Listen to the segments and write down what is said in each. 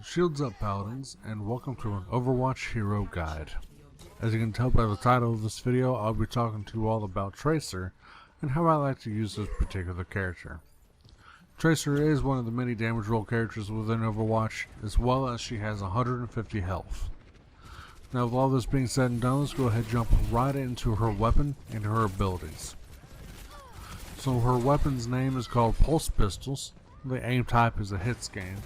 Shields up, Paladins, and welcome to an Overwatch Hero Guide. As you can tell by the title of this video, I'll be talking to you all about Tracer and how I like to use this particular character. Tracer is one of the many damage roll characters within Overwatch, as well as she has 150 health. Now with all this being said and done, let's go ahead and jump right into her weapon and her abilities. So her weapon's name is called Pulse Pistols, the aim type is a hit scan,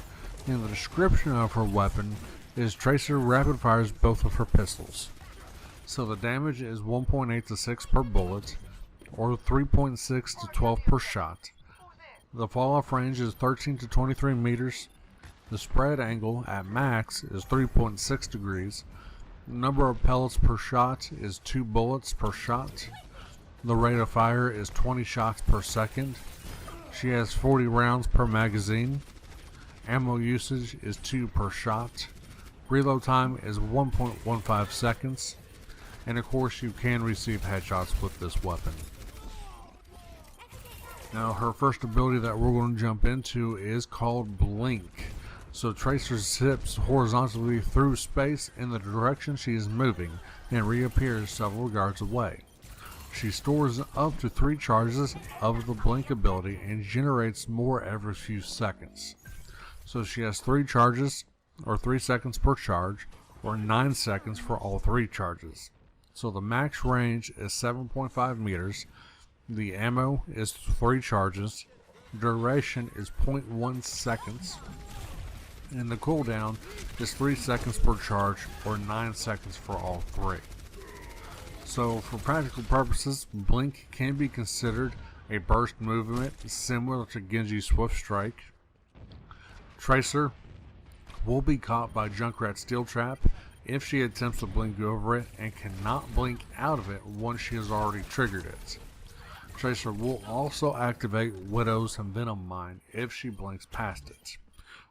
and the description of her weapon is Tracer rapid fires both of her pistols. So the damage is 1.8 to 6 per bullet, or 3.6 to 12 per shot. The fall off range is 13 to 23 meters. The spread angle at max is 3.6 degrees. The number of pellets per shot is 2 bullets per shot. The rate of fire is 20 shots per second. She has 40 rounds per magazine. Ammo usage is 2 per shot. Reload time is 1.15 seconds. And of course you can receive headshots with this weapon. Now her first ability that we're going to jump into is called Blink. So Tracer zips horizontally through space in the direction she is moving and reappears several yards away. She stores up to 3 charges of the Blink ability and generates more every few seconds. So she has 3 charges, or 3 seconds per charge, or 9 seconds for all 3 charges. So the max range is 7.5 meters, the ammo is 3 charges, duration is 0.1 seconds, and the cooldown is 3 seconds per charge, or 9 seconds for all 3. So for practical purposes, Blink can be considered a burst movement similar to Genji's Swift Strike. Tracer will be caught by Junkrat's Steel Trap if she attempts to blink over it and cannot blink out of it once she has already triggered it. Tracer will also activate Widow's Venom Mine if she blinks past it.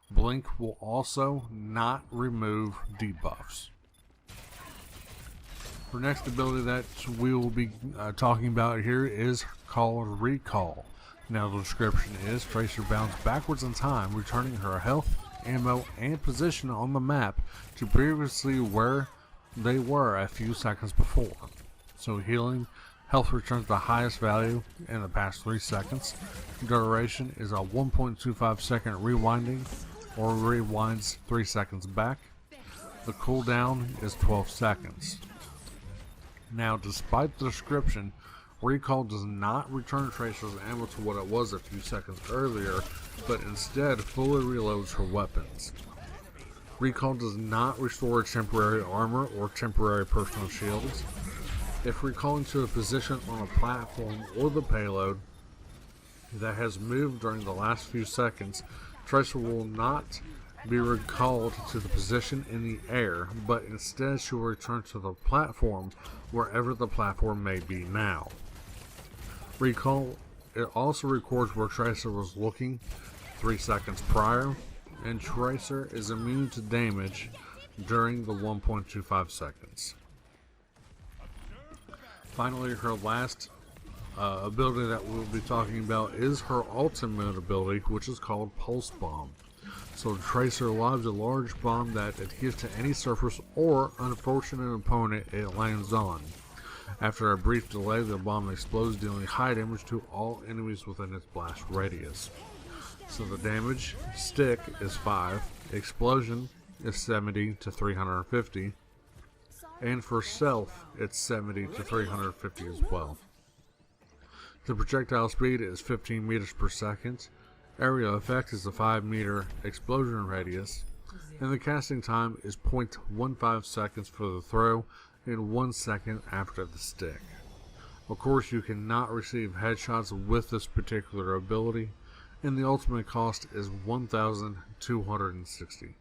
Blink will also not remove debuffs. Her next ability that we will be talking about here is called Recall. Now the description is Tracer bounds backwards in time, returning her health, ammo, and position on the map to previously where they were a few seconds before. So healing, health returns the highest value in the past 3 seconds. Duration is a 1.25 second rewinding, or rewinds 3 seconds back. The cooldown is 12 seconds. Now, despite the description, Recall does not return Tracer's ammo to what it was a few seconds earlier, but instead fully reloads her weapons. Recall does not restore temporary armor or temporary personal shields. If recalling to a position on a platform or the payload that has moved during the last few seconds, Tracer will not be recalled to the position in the air, but instead she will return to the platform wherever the platform may be now. Recall, it also records where Tracer was looking 3 seconds prior, and Tracer is immune to damage during the 1.25 seconds. Finally, her last ability that we'll be talking about is her ultimate ability, which is called Pulse Bomb. So Tracer lobs a large bomb that adheres to any surface or unfortunate opponent it lands on. After a brief delay, the bomb explodes, dealing high damage to all enemies within its blast radius. So the damage stick is 5, explosion is 70 to 350, and for self it's 70 to 350 as well. The projectile speed is 15 meters per second. Area effect is a 5 meter explosion radius, and the casting time is 0.15 seconds for the throw and 1 second after the stick. Of course, you cannot receive headshots with this particular ability, and the ultimate cost is 1,260.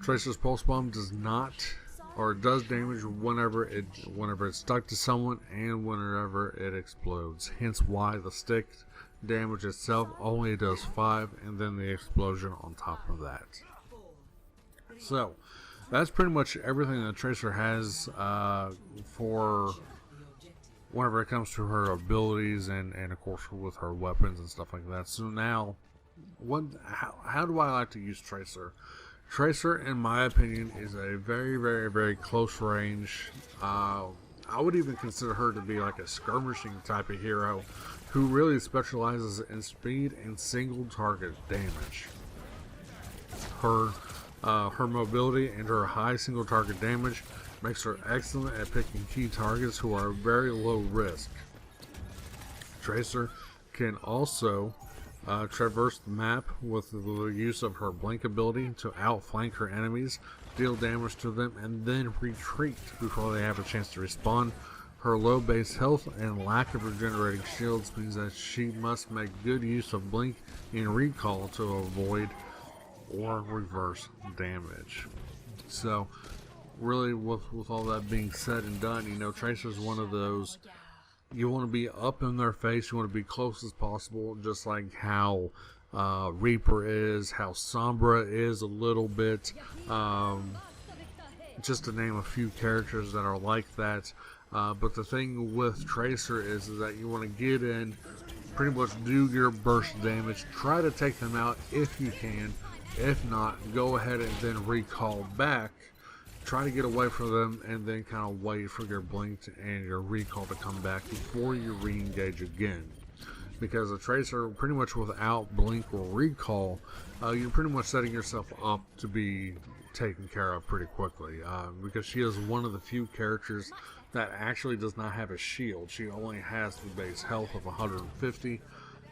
Tracer's Pulse Bomb does not, or does damage whenever it's stuck to someone and whenever it explodes. Hence why the stick damage itself only does 5, and then the explosion on top of that. So that's pretty much everything that Tracer has for whenever it comes to her abilities and of course with her weapons and stuff like that. So now how do I like to use Tracer? Tracer, in my opinion, is a very, very, very close range. I would even consider her to be like a skirmishing type of hero who really specializes in speed and single target damage. Her mobility and her high single target damage makes her excellent at picking key targets who are very low risk. Tracer can also traverse the map with the use of her blink ability to outflank her enemies, deal damage to them, and then retreat before they have a chance to respawn. Her low base health and lack of regenerating shields means that she must make good use of blink and recall to avoid or reverse damage. So really, with all that being said and done, you know, Tracer's one of those, you want to be up in their face, you want to be close as possible, just like how Reaper is, how Sombra is a little bit, just to name a few characters that are like that. But the thing with Tracer is that you want to get in, pretty much do your burst damage, try to take them out if you can. If not, go ahead and then recall back, try to get away from them, and then kind of wait for your blink and your recall to come back before you re-engage again. Because a Tracer, pretty much without blink or recall, you're pretty much setting yourself up to be taken care of pretty quickly. Because she is one of the few characters that actually does not have a shield. She only has the base health of 150.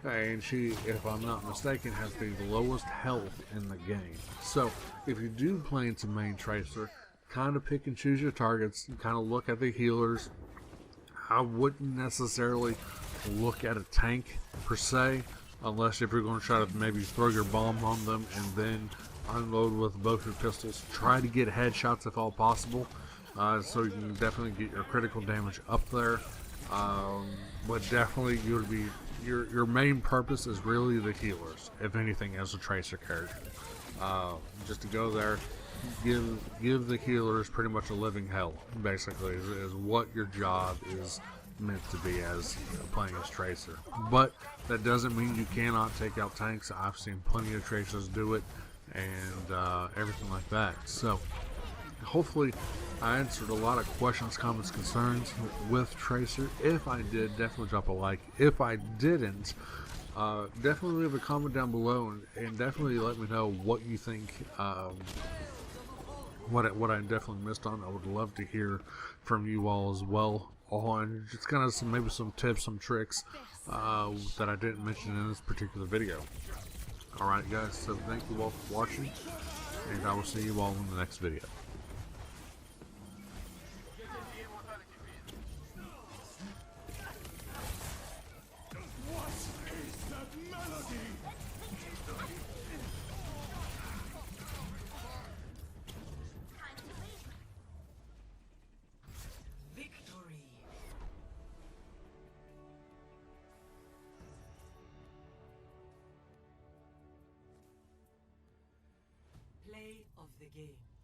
And she, if I'm not mistaken, has the lowest health in the game. So if you do plan to main Tracer, kind of pick and choose your targets, kind of look at the healers. I wouldn't necessarily look at a tank per se, unless if you're going to try to maybe throw your bomb on them and then unload with both your pistols. Try to get headshots if all possible, so you can definitely get your critical damage up there. But definitely you would be, your main purpose is really the healers, if anything, as a Tracer character. Just to go there, give the healers pretty much a living hell, basically, is what your job is meant to be as playing as Tracer. But that doesn't mean you cannot take out tanks. I've seen plenty of Tracers do it, and everything like that. So hopefully I answered a lot of questions, comments, concerns with Tracer. If I did, definitely drop a like. If I didn't, definitely leave a comment down below, and definitely let me know what you think, what I definitely missed on. I would love to hear from you all as well on just kind of maybe some tips, some tricks that I didn't mention in this particular video. Alright guys, so thank you all for watching, and I will see you all in the next video. Play of the game.